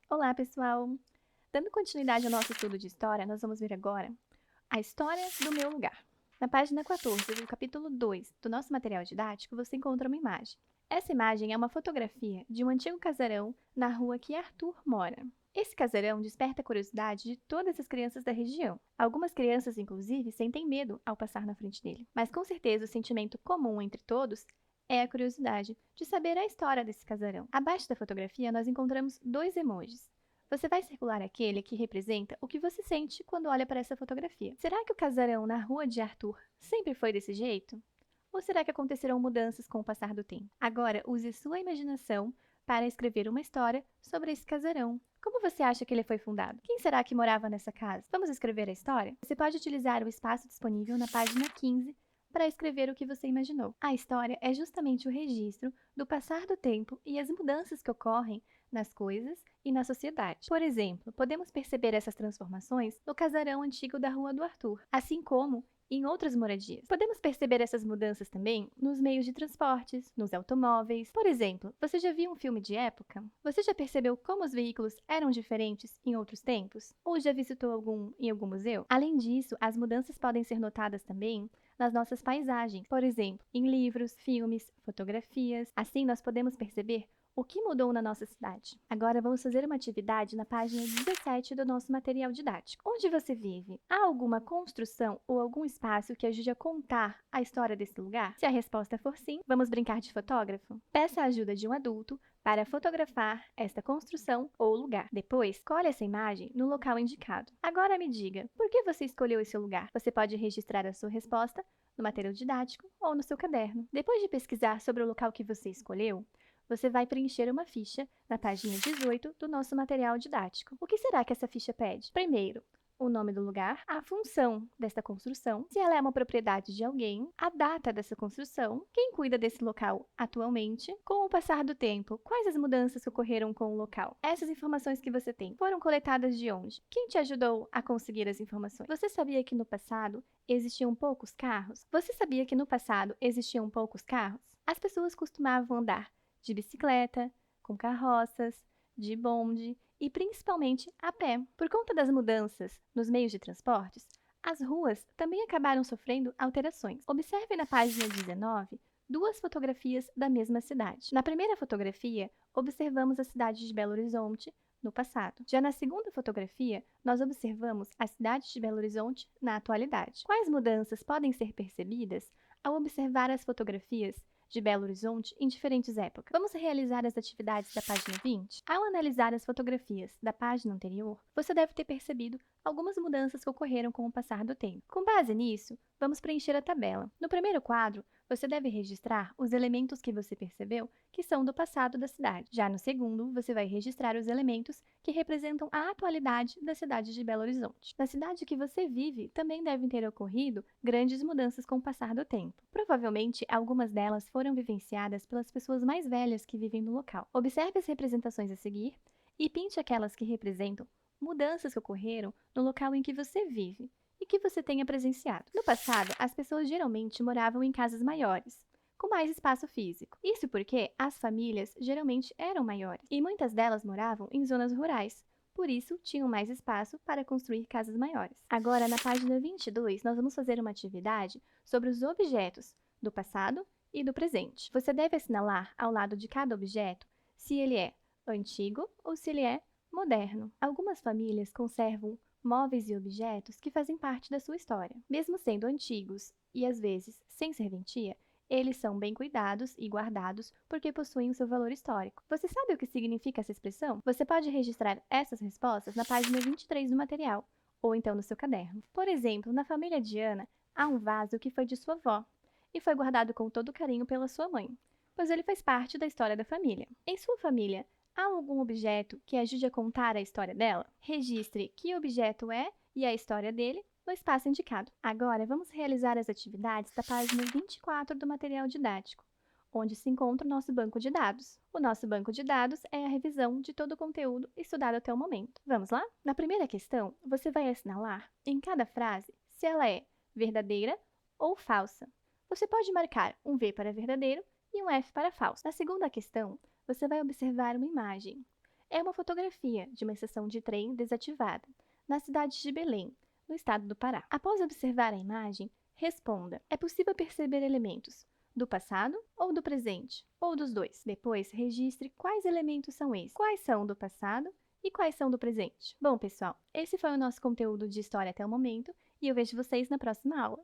Olá, pessoal! Dando continuidade ao nosso estudo de história, nós vamos ver agora a história do meu lugar. Na página 14 do capítulo 2 do nosso material didático, você encontra uma imagem. Essa imagem é uma fotografia de um antigo casarão na rua que Arthur mora. Esse casarão desperta a curiosidade de todas as crianças da região. Algumas crianças, inclusive, sentem medo ao passar na frente dele. Mas com certeza o sentimento comum entre todos é a curiosidade de saber a história desse casarão. Abaixo da fotografia, nós encontramos dois emojis. Você vai circular aquele que representa o que você sente quando olha para essa fotografia. Será que o casarão na rua de Arthur sempre foi desse jeito? Ou será que aconteceram mudanças com o passar do tempo? Agora, use sua imaginação para escrever uma história sobre esse casarão. Como você acha que ele foi fundado? Quem será que morava nessa casa? Vamos escrever a história? Você pode utilizar o espaço disponível na página 15 para escrever o que você imaginou. A história é justamente o registro do passar do tempo e as mudanças que ocorrem nas coisas e na sociedade. Por exemplo, podemos perceber essas transformações no casarão antigo da Rua do Arthur, assim como em outras moradias. Podemos perceber essas mudanças também nos meios de transportes, nos automóveis. Por exemplo, você já viu um filme de época? Você já percebeu como os veículos eram diferentes em outros tempos? Ou já visitou algum em algum museu? Além disso, as mudanças podem ser notadas também nas nossas paisagens, por exemplo, em livros, filmes, fotografias. Assim, nós podemos perceber o que mudou na nossa cidade. Agora vamos fazer uma atividade na página 17 do nosso material didático. Onde você vive? Há alguma construção ou algum espaço que ajude a contar a história desse lugar? Se a resposta for sim, vamos brincar de fotógrafo? Peça a ajuda de um adulto para fotografar esta construção ou lugar. Depois, colhe essa imagem no local indicado. Agora me diga, por que você escolheu esse lugar? Você pode registrar a sua resposta no material didático ou no seu caderno. Depois de pesquisar sobre o local que você escolheu, você vai preencher uma ficha na página 18 do nosso material didático. O que será que essa ficha pede? Primeiro, o nome do lugar, a função desta construção, se ela é uma propriedade de alguém, a data dessa construção, quem cuida desse local atualmente, com o passar do tempo, quais as mudanças que ocorreram com o local. Essas informações que você tem foram coletadas de onde? Quem te ajudou a conseguir as informações? Você sabia que no passado existiam poucos carros? Você sabia que no passado existiam poucos carros? As pessoas costumavam andar de bicicleta, com carroças, de bonde e principalmente a pé. Por conta das mudanças nos meios de transportes, as ruas também acabaram sofrendo alterações. Observe na página 19 duas fotografias da mesma cidade. Na primeira fotografia, observamos a cidade de Belo Horizonte no passado. Já na segunda fotografia, nós observamos a cidade de Belo Horizonte na atualidade. Quais mudanças podem ser percebidas ao observar as fotografias de Belo Horizonte em diferentes épocas? Vamos realizar as atividades da página 20? Ao analisar as fotografias da página anterior, você deve ter percebido algumas mudanças que ocorreram com o passar do tempo. Com base nisso, vamos preencher a tabela. No primeiro quadro, você deve registrar os elementos que você percebeu que são do passado da cidade. Já no segundo, você vai registrar os elementos que representam a atualidade da cidade de Belo Horizonte. Na cidade que você vive, também devem ter ocorrido grandes mudanças com o passar do tempo. Provavelmente, algumas delas foram vivenciadas pelas pessoas mais velhas que vivem no local. Observe as representações a seguir e pinte aquelas que representam mudanças que ocorreram no local em que você vive e que você tenha presenciado. No passado, as pessoas geralmente moravam em casas maiores, com mais espaço físico. Isso porque as famílias geralmente eram maiores e muitas delas moravam em zonas rurais. Por isso, tinham mais espaço para construir casas maiores. Agora, na página 22, nós vamos fazer uma atividade sobre os objetos do passado e do presente. Você deve assinalar ao lado de cada objeto se ele é antigo ou se ele é moderno. Algumas famílias conservam móveis e objetos que fazem parte da sua história. Mesmo sendo antigos e às vezes sem serventia, eles são bem cuidados e guardados porque possuem o seu valor histórico. Você sabe o que significa essa expressão? Você pode registrar essas respostas na página 23 do material, ou então no seu caderno. Por exemplo, na família de Ana, há um vaso que foi de sua avó e foi guardado com todo carinho pela sua mãe, pois ele faz parte da história da família. Em sua família, há algum objeto que ajude a contar a história dela? Registre que objeto é e a história dele no espaço indicado. Agora, vamos realizar as atividades da página 24 do material didático, onde se encontra o nosso banco de dados. O nosso banco de dados é a revisão de todo o conteúdo estudado até o momento. Vamos lá? Na primeira questão, você vai assinalar em cada frase se ela é verdadeira ou falsa. Você pode marcar um V para verdadeiro e um F para falso. Na segunda questão, você vai observar uma imagem. É uma fotografia de uma estação de trem desativada, na cidade de Belém, no estado do Pará. Após observar a imagem, responda: é possível perceber elementos do passado ou do presente, ou dos dois? Depois, registre quais elementos são esses, quais são do passado e quais são do presente. Bom, pessoal, esse foi o nosso conteúdo de história até o momento e eu vejo vocês na próxima aula.